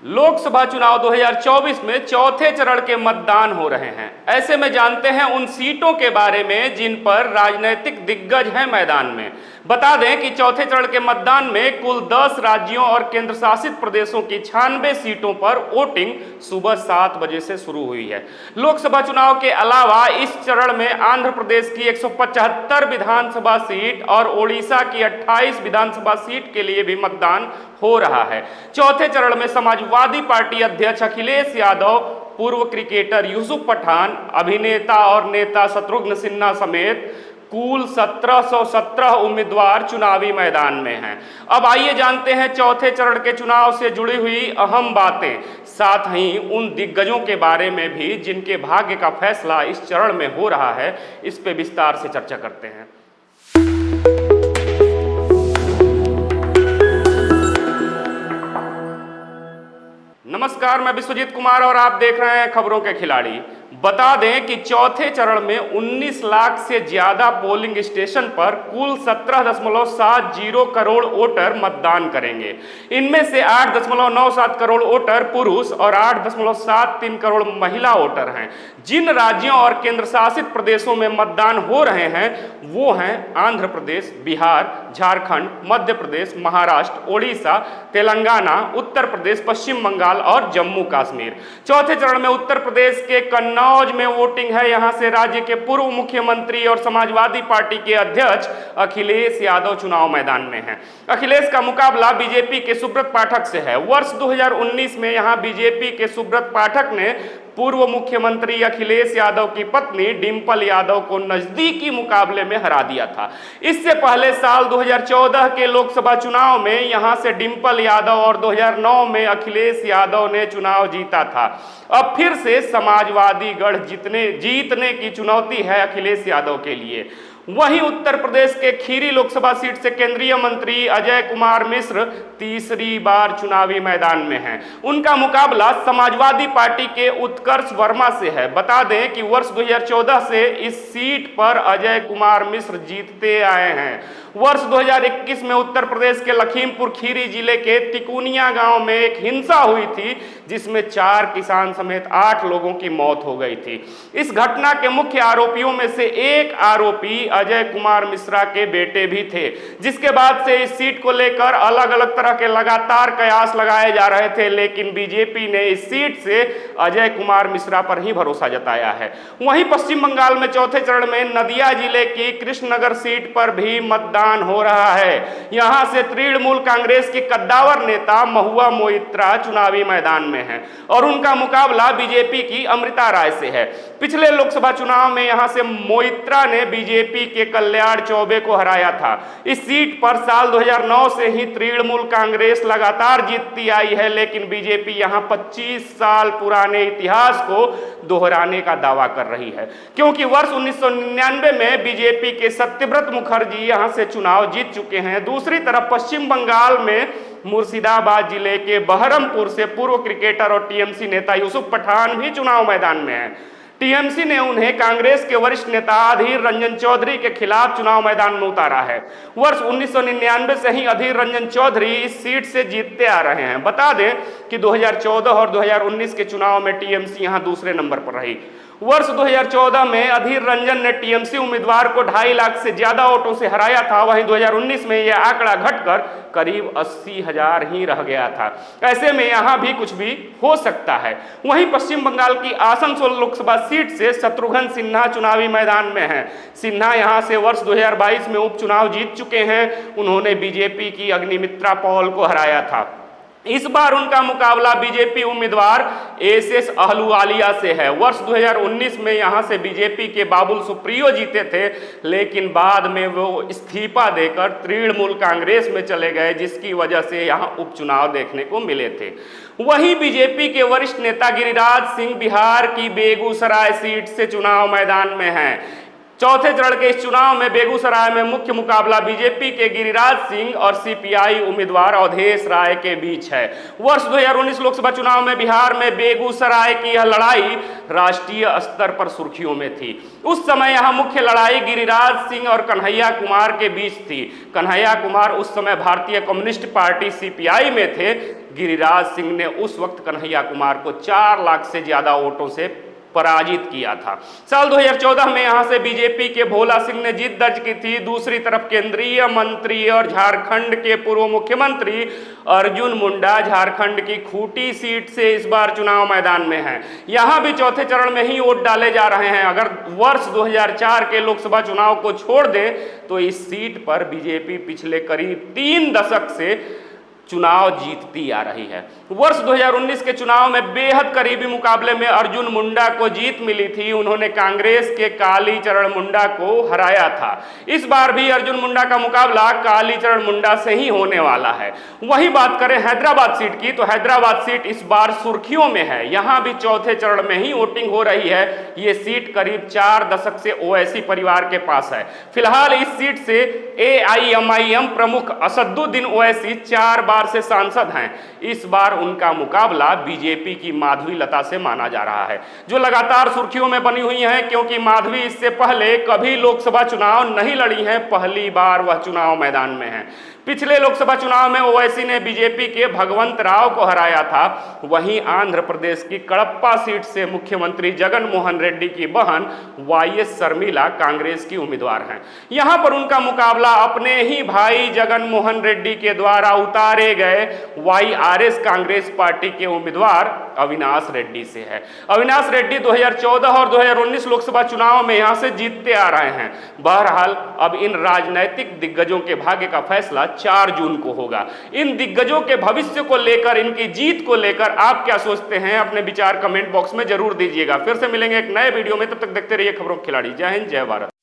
लोकसभा चुनाव 2024 में चौथे चरण के मतदान हो रहे हैं। ऐसे में जानते हैं उन सीटों के बारे में जिन पर राजनीतिक दिग्गज हैं मैदान में। बता दें कि चौथे चरण के मतदान में कुल 10 राज्यों और केंद्र शासित प्रदेशों की 96 सीटों पर वोटिंग सुबह 7 बजे से शुरू हुई है। लोकसभा चुनाव के अलावा इस चरण में आंध्र प्रदेश की 175 विधानसभा सीट और ओडिशा की 28 विधानसभा सीट के लिए भी मतदान हो रहा है। चौथे चरण में समाजवादी पार्टी अध्यक्ष अखिलेश यादव, पूर्व क्रिकेटर यूसुफ पठान, अभिनेता और नेता शत्रुघ्न सिन्हा समेत कुल 1717 उम्मीदवार चुनावी मैदान में हैं। अब आइए जानते हैं चौथे चरण के चुनाव से जुड़ी हुई अहम बातें, साथ ही उन दिग्गजों के बारे में भी जिनके भाग्य का फैसला इस चरण में हो रहा है। इस पे विस्तार से चर्चा करते हैं। नमस्कार, मैं विश्वजीत कुमार और आप देख रहे हैं खबरों के खिलाड़ी। बता दें कि चौथे चरण में 19 लाख से ज्यादा पोलिंग स्टेशन पर कुल 17.70 करोड़ वोटर मतदान करेंगे। इनमें से 8.97 करोड़ वोटर पुरुष और 8.73 करोड़ महिला वोटर हैं। जिन राज्यों और केंद्र शासित प्रदेशों में मतदान हो रहे हैं वो हैं आंध्र प्रदेश, बिहार, झारखंड, मध्य प्रदेश, महाराष्ट्र, ओडिशा, तेलंगाना, उत्तर प्रदेश, पश्चिम बंगाल और जम्मू कश्मीर। चौथे चरण में उत्तर प्रदेश के कन्नौज में वोटिंग है। यहां से राज्य के पूर्व मुख्यमंत्री और समाजवादी पार्टी के अध्यक्ष अखिलेश यादव चुनाव मैदान में हैं। अखिलेश का मुकाबला बीजेपी के सुब्रत पाठक से है। वर्ष 2019 में यहां बीजेपी के सुब्रत पाठक ने पूर्व मुख्यमंत्री अखिलेश यादव की पत्नी डिंपल यादव को नजदीकी मुकाबले में हरा दिया था। इससे पहले साल 2014 के लोकसभा चुनाव में यहां से डिंपल यादव और 2009 में अखिलेश यादव ने चुनाव जीता था। अब फिर से समाजवादी गढ़ जीतने की चुनौती है अखिलेश यादव के लिए। वहीं उत्तर प्रदेश के खीरी लोकसभा सीट से केंद्रीय मंत्री अजय कुमार मिश्र तीसरी बार चुनावी मैदान में हैं। उनका मुकाबला समाजवादी पार्टी के उत्कर्ष वर्मा से है। बता दें कि वर्ष 2014 से इस सीट पर अजय कुमार मिश्र जीतते आए हैं। वर्ष 2021 में उत्तर प्रदेश के लखीमपुर खीरी जिले के तिकुनिया गांव में एक हिंसा हुई थी जिसमें 4 किसान समेत 8 लोगों की मौत हो गई थी। इस घटना के मुख्य आरोपियों में से एक आरोपी अजय कुमार मिश्रा के बेटे भी थे, जिसके बाद से इस सीट को लेकर अलग अलग तरह के लगातार कयास लगाए जा रहे थे, लेकिन बीजेपी ने इस सीट से अजय कुमार मिश्रा पर ही भरोसा जताया है। वहीं पश्चिम बंगाल में चौथे चरण में नदिया जिले की कृष्णनगर सीट पर भी मतदान हो रहा है। यहां से तृणमूल कांग्रेस की कद्दावर नेता महुआ मोइत्रा चुनावी मैदान में हैं और उनका मुकाबला बीजेपी की अमृता राय से है। पिछले लोकसभा चुनाव में यहां से मोइत्रा ने बीजेपी के कल्याण चौबे को हराया था। इस सीट पर साल 2009 से ही तृणमूल कांग्रेस लगातार जीतती आई है, लेकिन बीजेपी यहां 25 साल पुराने इतिहास को दोहराने का दावा कर रही है, क्योंकि वर्ष 1999 में बीजेपी के सत्यव्रत मुखर्जी यहां से चुनाव जीत चुके हैं। दूसरी तरफ पश्चिम बंगाल में मुर्शिदाबाद जिले के बहरमपुर से पूर्व क्रिकेटर और टीएमसी नेता यूसुफ पठान भी चुनाव मैदान में हैं। टीएमसी ने उन्हें कांग्रेस के वरिष्ठ नेता अधीर रंजन चौधरी के खिलाफ चुनाव मैदान में उतारा है। वर्ष 1999 से ही अधीर रंजन चौधरी इस सीट से जीतते आ रहे हैं। बता दें कि 2014 और 2019 के चुनाव में टीएमसी यहां दूसरे नंबर पर रही। वर्ष 2014 में अधीर रंजन ने टीएमसी उम्मीदवार को 2.5 लाख से ज्यादा वोटों से हराया था। वहीं 2019 में यह आंकड़ा घटकर करीब 80,000 ही रह गया था। ऐसे में यहां भी कुछ भी हो सकता है। वहीं पश्चिम बंगाल की आसनसोल लोकसभा सीट से शत्रुघ्न सिन्हा चुनावी मैदान में हैं। सिन्हा यहां से वर्ष 2022 में उपचुनाव जीत चुके हैं। उन्होंने बीजेपी की अग्निमित्रा पॉल को हराया था। इस बार उनका मुकाबला बीजेपी उम्मीदवार एसएस अहलुवालिया से है। वर्ष 2019 में यहां से बीजेपी के बाबुल सुप्रियो जीते थे, लेकिन बाद में वो इस्तीफा देकर तृणमूल कांग्रेस में चले गए, जिसकी वजह से यहां उपचुनाव देखने को मिले थे। वहीं बीजेपी के वरिष्ठ नेता गिरिराज सिंह बिहार की बेगूसराय सीट से चुनाव मैदान में हैं। चौथे चरण के इस चुनाव में बेगूसराय में मुख्य मुकाबला बीजेपी के गिरिराज सिंह और सीपीआई उम्मीदवार अवधेश राय के बीच है। वर्ष 2019 लोकसभा चुनाव में बिहार में बेगूसराय की यह लड़ाई राष्ट्रीय स्तर पर सुर्खियों में थी। उस समय यहां मुख्य लड़ाई गिरिराज सिंह और कन्हैया कुमार के बीच थी। कन्हैया कुमार उस समय भारतीय कम्युनिस्ट पार्टी सीपीआई में थे, गिरिराज सिंह ने उस वक्त कन्हैया कुमार को 4 लाख से ज्यादा वोटों से पराजित किया था। साल 2014 में यहां से बीजेपी के भोला सिंह ने जीत दर्ज की थी। दूसरी तरफ केंद्रीय मंत्री और झारखंड के पूर्व मुख्यमंत्री अर्जुन मुंडा झारखंड की खूंटी सीट से इस बार चुनाव मैदान में हैं। यहां भी चौथे चरण में ही वोट डाले जा रहे हैं। अगर वर्ष 2004 के लोकसभा चुनाव को छोड़ दें तो इस सीट पर बीजेपी पिछले करीब 3 दशक से चुनाव जीतती आ रही है। वर्ष 2019 के चुनाव में बेहद करीबी मुकाबले में अर्जुन मुंडा को जीत मिली थी। उन्होंने कांग्रेस के कालीचरण मुंडा को हराया था। इस बार भी अर्जुन मुंडा का मुकाबला कालीचरण मुंडा से ही होने वाला है। वही बात करें हैदराबाद सीट की, तो हैदराबाद सीट इस बार सुर्खियों में है। यहां भी चौथे चरण में ही वोटिंग हो रही है। ये सीट करीब 4 दशक से ओवैसी परिवार के पास है। फिलहाल इस सीट से AIMIM प्रमुख असदुद्दीन ओवैसी 4 बार से सांसद हैं। इस बार उनका मुकाबला बीजेपी की माधवी लता से माना जा रहा है, जो लगातार सुर्खियों में बनी हुई हैं, क्योंकि माधवी इससे पहले कभी लोकसभा चुनाव नहीं लड़ी हैं। पहली बार वह चुनाव मैदान में हैं। पिछले लोकसभा चुनाव में ओवैसी ने बीजेपी के भगवंत राव को हराया था। वहीं आंध्र प्रदेश की कड़प्पा सीट से मुख्यमंत्री जगन मोहन रेड्डी की बहन YS शर्मिला कांग्रेस की उम्मीदवार हैं। यहां पर उनका मुकाबला अपने ही भाई जगन मोहन रेड्डी के द्वारा उतारे गए YRS कांग्रेस पार्टी के उम्मीदवार अविनाश रेड्डी से है। अविनाश रेड्डी 2014 और 2019 लोकसभा चुनाव में यहां से जीतते आ रहे हैं। बहरहाल अब इन राजनैतिक दिग्गजों के भाग्य का फैसला 4 जून को होगा। इन दिग्गजों के भविष्य को लेकर, इनकी जीत को लेकर आप क्या सोचते हैं? अपने विचार कमेंट बॉक्स में जरूर दीजिएगा। फिर से मिलेंगे एक नए वीडियो में, तब तक देखते रहिए खबरों के खिलाड़ी। जय हिंद, जय भारत।